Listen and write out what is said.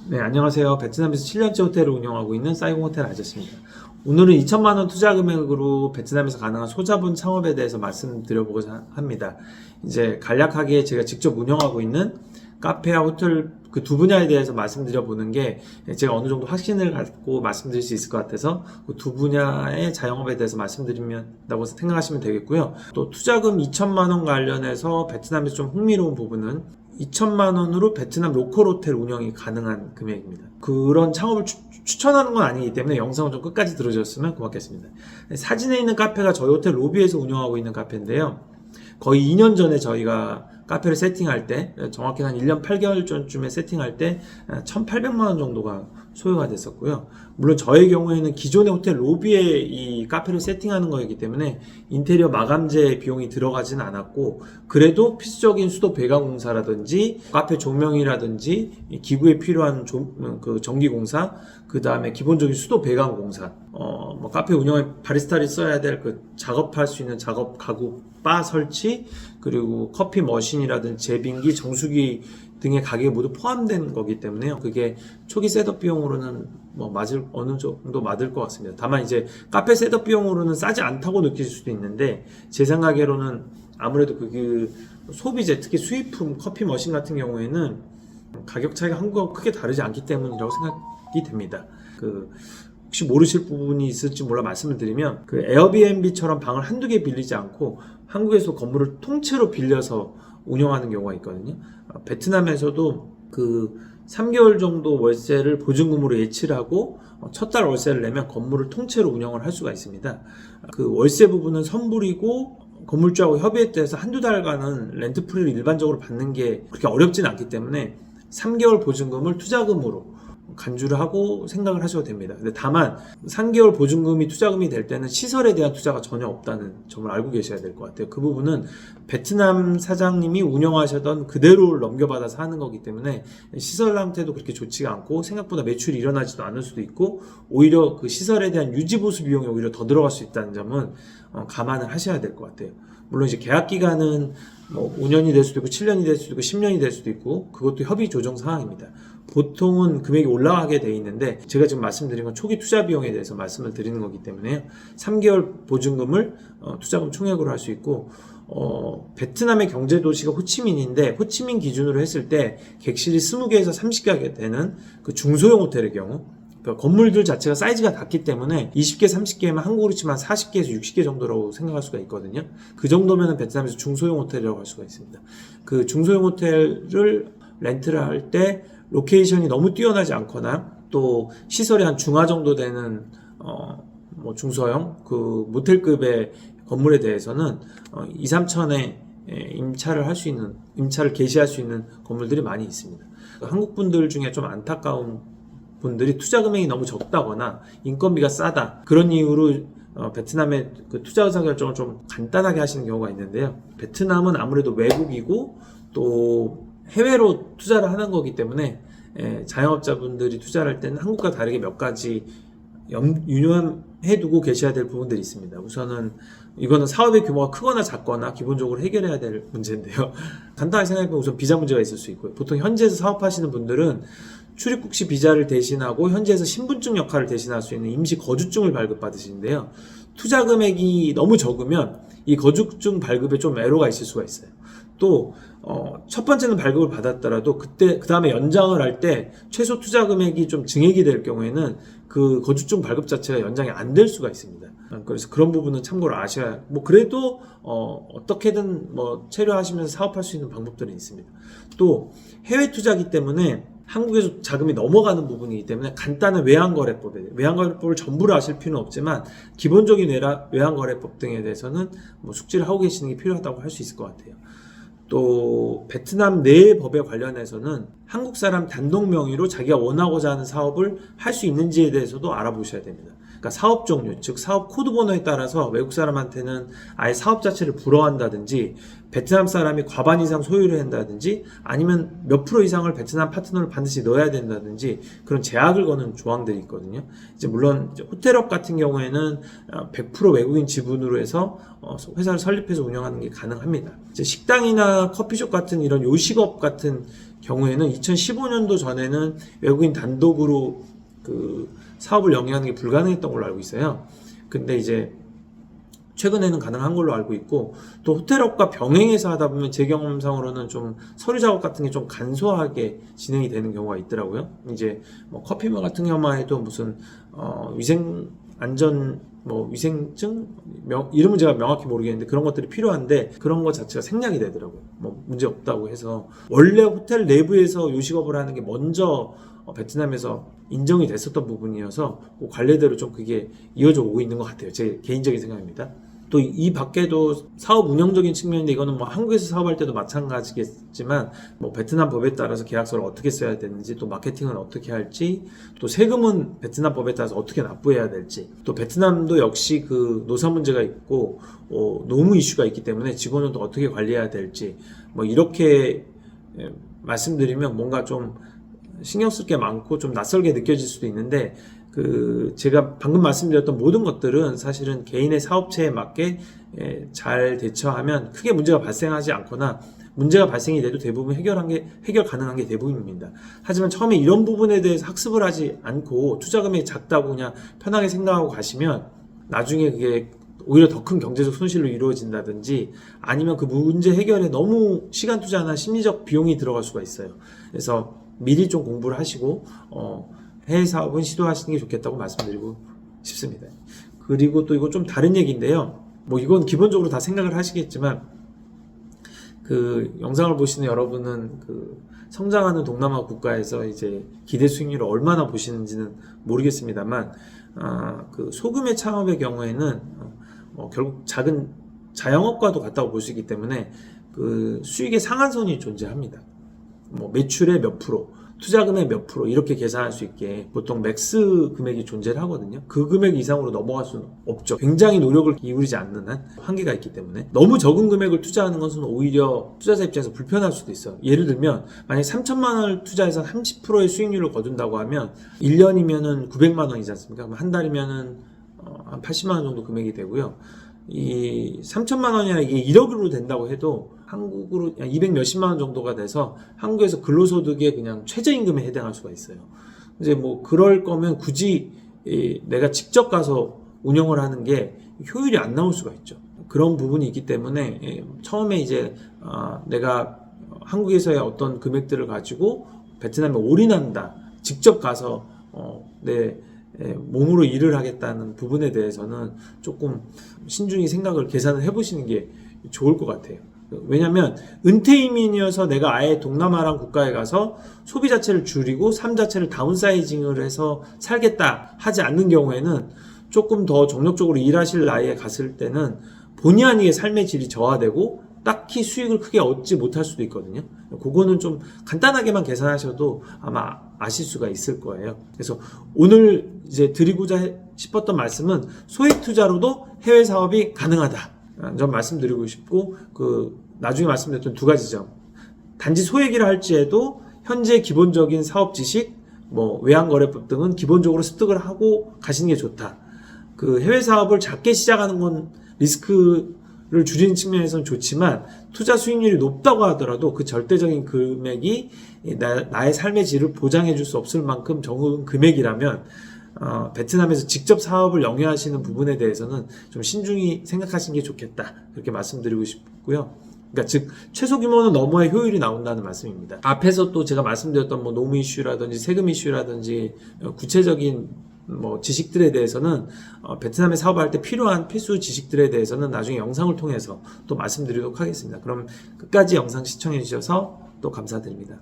네, 안녕하세요. 베트남에서 7년째 호텔을 운영하고 있는 사이공 호텔 아저씨입니다. 오늘은 2천만 원 투자 금액으로 베트남에서 가능한 소자본 창업에 대해서 말씀드려보고자 합니다. 이제 간략하게 제가 직접 운영하고 있는 카페와 호텔 그 두 분야에 대해서 말씀드려보는 게 제가 어느 정도 확신을 갖고 말씀드릴 수 있을 것 같아서 그 두 분야의 자영업에 대해서 말씀드린다고 생각하시면 되겠고요. 또 투자금 2천만 원 관련해서 베트남에서 좀 흥미로운 부분은 2천만 원으로 베트남 로컬 호텔 운영이 가능한 금액입니다. 그런 창업을 추천하는 건 아니기 때문에 영상을 좀 끝까지 들어주셨으면 고맙겠습니다. 사진에 있는 카페가 저희 호텔 로비에서 운영하고 있는 카페인데요. 거의 2년 전에 저희가 카페를 세팅할 때, 정확히 한 1년 8개월 전쯤에 세팅할 때 1,800만 원 정도가 소요가 됐었고요. 물론 저의 경우에는 기존의 호텔 로비에 이 카페를 세팅하는 거이기 때문에 인테리어 마감재 비용이 들어가지는 않았고, 그래도 필수적인 수도 배관 공사라든지 카페 조명이라든지 기구에 필요한 그 전기 공사, 그 다음에 기본적인 수도 배관 공사, 뭐 카페 운영에 바리스타를 써야 될 그 작업할 수 있는 작업 가구 바 설치, 그리고 커피 머신이라든지 제빙기, 정수기 등의 가격이 모두 포함된 거기 때문에요. 그게 초기 셋업 비용으로는 뭐 어느 정도 맞을 것 같습니다. 다만 이제 카페 셋업 비용으로는 싸지 않다고 느낄 수도 있는데, 제 생각으로는 아무래도 그 소비재, 특히 수입품 커피 머신 같은 경우에는 가격 차이가 한국하고 크게 다르지 않기 때문이라고 생각이 됩니다. 혹시 모르실 부분이 있을지 몰라 말씀을 드리면, 그 에어비앤비처럼 방을 한두 개 빌리지 않고 한국에서 건물을 통째로 빌려서 운영하는 경우가 있거든요. 베트남에서도 그 3개월 정도 월세를 보증금으로 예치를 하고 첫 달 월세를 내면 건물을 통째로 운영을 할 수가 있습니다. 그 월세 부분은 선불이고 건물주하고 협의해서 한두 달간은 렌트프리를 일반적으로 받는 게 그렇게 어렵진 않기 때문에 3개월 보증금을 투자금으로 간주를 하고 생각을 하셔도 됩니다. 근데 다만 3개월 보증금이 투자금이 될 때는 시설에 대한 투자가 전혀 없다는 점을 알고 계셔야 될 것 같아요. 그 부분은 베트남 사장님이 운영하셨던 그대로 넘겨받아서 하는 거기 때문에 시설 상태도 그렇게 좋지가 않고 생각보다 매출이 일어나지도 않을 수도 있고, 오히려 그 시설에 대한 유지보수 비용이 오히려 더 들어갈 수 있다는 점은 감안을 하셔야 될 것 같아요. 물론 이제 계약 기간은 뭐 5년이 될 수도 있고 7년이 될 수도 있고 10년이 될 수도 있고, 그것도 협의 조정 사항입니다. 보통은 금액이 올라가게 돼 있는데, 제가 지금 말씀드린 건 초기 투자 비용에 대해서 말씀을 드리는 거기 때문에요. 3개월 보증금을 투자금 총액으로 할 수 있고, 베트남의 경제 도시가 호치민인데, 호치민 기준으로 했을 때 객실이 20개에서 30개가 되는 그 중소형 호텔의 경우, 그러니까 건물들 자체가 사이즈가 작기 때문에 20개, 30개면 한국으로 치면 40개에서 60개 정도라고 생각할 수가 있거든요. 그 정도면 베트남에서 중소형 호텔이라고 할 수가 있습니다. 그 중소형 호텔을 렌트를 할 때 로케이션이 너무 뛰어나지 않거나, 또 시설이 한 중하 정도 되는 뭐 중소형 그 모텔급의 건물에 대해서는 2, 3천에 임차를 개시할 수 있는 건물들이 많이 있습니다. 한국 분들 중에 좀 안타까운 분들이 투자 금액이 너무 적다거나 인건비가 싸다, 그런 이유로 베트남의 그 투자 의사결정을 좀 간단하게 하시는 경우가 있는데요. 베트남은 아무래도 외국이고 또 해외로 투자를 하는 거기 때문에 자영업자분들이 투자를 할 때는 한국과 다르게 몇 가지 유념해 두고 계셔야 될 부분들이 있습니다. 우선은 이거는 사업의 규모가 크거나 작거나 기본적으로 해결해야 될 문제인데요. 간단하게 생각해보면 우선 비자 문제가 있을 수 있고요. 보통 현지에서 사업하시는 분들은 출입국 시 비자를 대신하고 현지에서 신분증 역할을 대신할 수 있는 임시 거주증을 발급받으시는데요. 투자 금액이 너무 적으면 이 거주증 발급에 좀 애로가 있을 수가 있어요. 또 첫 번째는 발급을 받았더라도 그 다음에 연장을 할 때 최소 투자 금액이 좀 증액이 될 경우에는 그 거주증 발급 자체가 연장이 안 될 수가 있습니다. 그래서 그런 부분은 참고로 아셔야, 뭐 그래도 어떻게든 뭐 체류하시면서 사업할 수 있는 방법들은 있습니다. 또 해외 투자기 때문에 한국에서 자금이 넘어가는 부분이기 때문에 간단한 외환거래법을 전부를 아실 필요는 없지만, 기본적인 외환거래법 등에 대해서는 뭐 숙지를 하고 계시는 게 필요하다고 할 수 있을 것 같아요. 또 베트남 내 법에 관련해서는 한국 사람 단독 명의로 자기가 원하고자 하는 사업을 할 수 있는지에 대해서도 알아보셔야 됩니다. 그러니까 사업 종류, 즉 사업 코드 번호에 따라서 외국 사람한테는 아예 사업 자체를 불허한다든지 베트남 사람이 과반 이상 소유를 한다든지 아니면 몇 프로 이상을 베트남 파트너를 반드시 넣어야 된다든지 그런 제약을 거는 조항들이 있거든요. 이제 물론 이제 호텔업 같은 경우에는 100% 외국인 지분으로 해서 회사를 설립해서 운영하는 게 가능합니다. 이제 식당이나 커피숍 같은 이런 요식업 같은 경우에는 2015년도 전에는 외국인 단독으로 그 사업을 영위하는 게 불가능했던 걸로 알고 있어요. 근데 이제 최근에는 가능한 걸로 알고 있고, 또 호텔업과 병행해서 하다 보면 제 경험상으로는 좀 서류 작업 같은 게 좀 간소하게 진행이 되는 경우가 있더라고요. 이제 뭐 커피숍 같은 경우만 해도 무슨 위생 안전 위생증 이름은 제가 명확히 모르겠는데 그런 것들이 필요한데 그런 것 자체가 생략이 되더라고요. 뭐 문제 없다고 해서 원래 호텔 내부에서 요식업을 하는 게 먼저 베트남에서 인정이 됐었던 부분이어서 그 관례대로 좀 그게 이어져 오고 있는 것 같아요. 제 개인적인 생각입니다. 또 이 밖에도 사업 운영적인 측면인데 이거는 뭐 한국에서 사업할 때도 마찬가지겠지만 뭐 베트남 법에 따라서 계약서를 어떻게 써야 되는지, 또 마케팅은 어떻게 할지, 또 세금은 베트남 법에 따라서 어떻게 납부해야 될지, 또 베트남도 역시 그 노사 문제가 있고 노무 이슈가 있기 때문에 직원은 또 어떻게 관리해야 될지, 뭐 이렇게 말씀드리면 뭔가 좀 신경 쓸 게 많고 좀 낯설게 느껴질 수도 있는데, 제가 방금 말씀드렸던 모든 것들은 사실은 개인의 사업체에 맞게 잘 대처하면 크게 문제가 발생하지 않거나 문제가 발생이 돼도 대부분 해결 가능한 게 대부분입니다. 하지만 처음에 이런 부분에 대해서 학습을 하지 않고 투자 금액이 작다고 그냥 편하게 생각하고 가시면 나중에 그게 오히려 더 큰 경제적 손실로 이루어진다든지 아니면 그 문제 해결에 너무 시간 투자나 심리적 비용이 들어갈 수가 있어요. 그래서 미리 좀 공부를 하시고 해외 사업은 시도하시는 게 좋겠다고 말씀드리고 싶습니다. 그리고 또 이거 좀 다른 얘기인데요. 뭐 이건 기본적으로 다 생각을 하시겠지만 그 영상을 보시는 여러분은 그 성장하는 동남아 국가에서 이제 기대 수익률을 얼마나 보시는지는 모르겠습니다만 그 소규모 창업의 경우에는 결국 작은 자영업과도 같다고 볼 수 있기 때문에 그 수익의 상한선이 존재합니다. 뭐 매출의 몇 프로, 투자금의 몇 프로 이렇게 계산할 수 있게 보통 맥스 금액이 존재를 하거든요. 그 금액 이상으로 넘어갈 수는 없죠. 굉장히 노력을 기울이지 않는 한 한계가 있기 때문에 너무 적은 금액을 투자하는 것은 오히려 투자자 입장에서 불편할 수도 있어요. 예를 들면 만약에 3천만 원을 투자해서 30%의 수익률을 거둔다고 하면 1년이면은 900만 원이지 않습니까? 그럼 한 달이면은 한 80만 원 정도 금액이 되고요. 이 3천만 원이나 이게 1억으로 된다고 해도 한국으로 200 몇십만 원 정도가 돼서 한국에서 근로소득의 그냥 최저임금에 해당할 수가 있어요. 이제 뭐 그럴 거면 굳이 내가 직접 가서 운영을 하는 게 효율이 안 나올 수가 있죠. 그런 부분이 있기 때문에 처음에 이제 내가 한국에서의 어떤 금액들을 가지고 베트남에 올인한다, 직접 가서 내 몸으로 일을 하겠다는 부분에 대해서는 조금 신중히 생각을 계산을 해보시는 게 좋을 것 같아요. 왜냐면 은퇴이민이어서 내가 아예 동남아랑 국가에 가서 소비 자체를 줄이고 삶 자체를 다운사이징을 해서 살겠다 하지 않는 경우에는 조금 더 정력적으로 일하실 나이에 갔을 때는 본의 아니게 삶의 질이 저하되고 딱히 수익을 크게 얻지 못할 수도 있거든요. 그거는 좀 간단하게만 계산하셔도 아마 아실 수가 있을 거예요. 그래서 오늘 이제 드리고자 싶었던 말씀은 소액 투자로도 해외 사업이 가능하다. 좀 말씀드리고 싶고, 나중에 말씀드렸던 두 가지 점. 단지 소액이라 할지에도 현재 기본적인 사업 지식, 외환거래법 등은 기본적으로 습득을 하고 가시는 게 좋다. 해외 사업을 작게 시작하는 건 리스크를 줄이는 측면에서는 좋지만 투자 수익률이 높다고 하더라도 그 절대적인 금액이 나의 삶의 질을 보장해 줄 수 없을 만큼 적은 금액이라면 베트남에서 직접 사업을 영위하시는 부분에 대해서는 좀 신중히 생각하시는 게 좋겠다. 그렇게 말씀드리고 싶고요. 그러니까 즉 최소 규모는 넘어야 효율이 나온다는 말씀입니다. 앞에서 또 제가 말씀드렸던 노무 이슈라든지 세금 이슈라든지 구체적인 지식들에 대해서는 베트남에 사업할 때 필요한 필수 지식들에 대해서는 나중에 영상을 통해서 또 말씀드리도록 하겠습니다. 그럼 끝까지 영상 시청해 주셔서 또 감사드립니다.